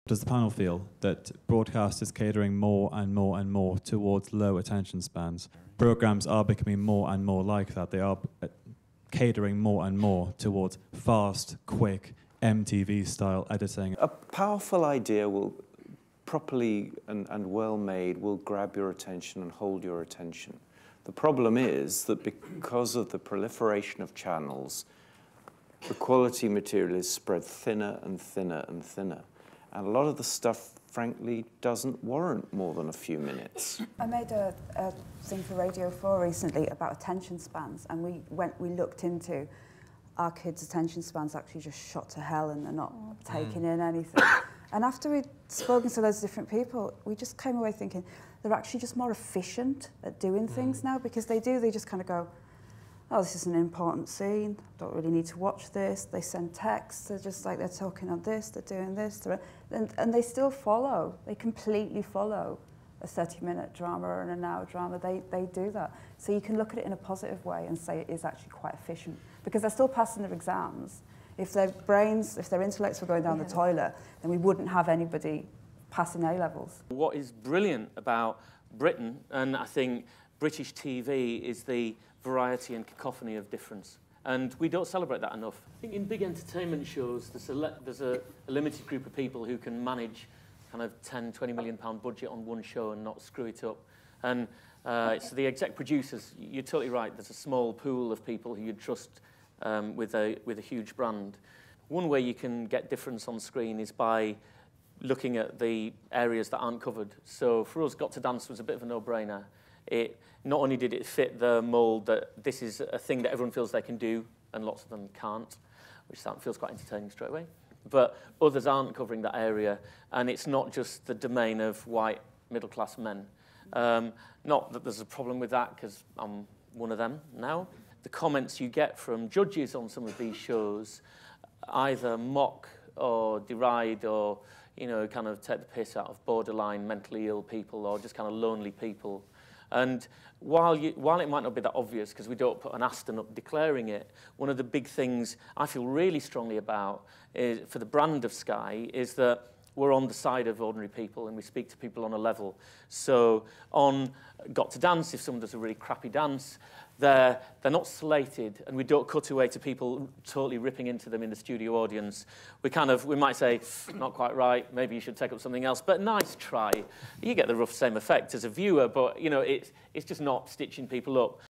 Does the panel feel that broadcast is catering more and more and more towards low attention spans? Programmes are becoming more and more like that. They are catering more and more towards fast, quick, MTV-style editing. A powerful idea will properly and well made will grab your attention and hold your attention. The problem is that because of the proliferation of channels, the quality material is spread thinner and thinner and thinner. And a lot of the stuff, frankly, doesn't warrant more than a few minutes. I made a thing for Radio 4 recently about attention spans, and we looked into our kids' attention spans actually just shot to hell and they're not taking in anything. And after we'd spoken to loads of different people, we just came away thinking they're actually just more efficient at doing things now, because they just kind of go, oh, this is an important scene, don't really need to watch this. They send texts, they're just like, they're talking on this, they're doing this. And they still follow, they completely follow a 30-minute drama and an hour drama. They do that. So you can look at it in a positive way and say it is actually quite efficient, because they're still passing their exams. If their brains, if their intellects were going down the toilet, then we wouldn't have anybody passing A-levels. What is brilliant about Britain, and I think British TV, is the variety and cacophony of difference. And we don't celebrate that enough. I think in big entertainment shows, there's a limited group of people who can manage kind of 10, 20 million pound budget on one show and not screw it up. And so the exec producers, you're totally right, there's a small pool of people who you'd trust with a huge brand. One way you can get difference on screen is by looking at the areas that aren't covered. So for us, Got to Dance was a bit of a no-brainer. Not only did it fit the mould that this is a thing that everyone feels they can do, and lots of them can't, which feels quite entertaining straight away, but others aren't covering that area, and it's not just the domain of white middle-class men. Not that there's a problem with that, because I'm one of them now. The comments you get from judges on some of these shows either mock or deride or, you know, kind of take the piss out of borderline mentally ill people or just kind of lonely people. And while it might not be that obvious, because we don't put an Aston up declaring it, one of the big things I feel really strongly about is, for the brand of Sky, is that we're on the side of ordinary people and we speak to people on a level. So on Got to Dance, if someone does a really crappy dance, they're not slated, and we don't cut away to people totally ripping into them in the studio audience. We might say, not quite right, maybe you should take up something else, but nice try. You get the rough same effect as a viewer, but you know, it's just not stitching people up.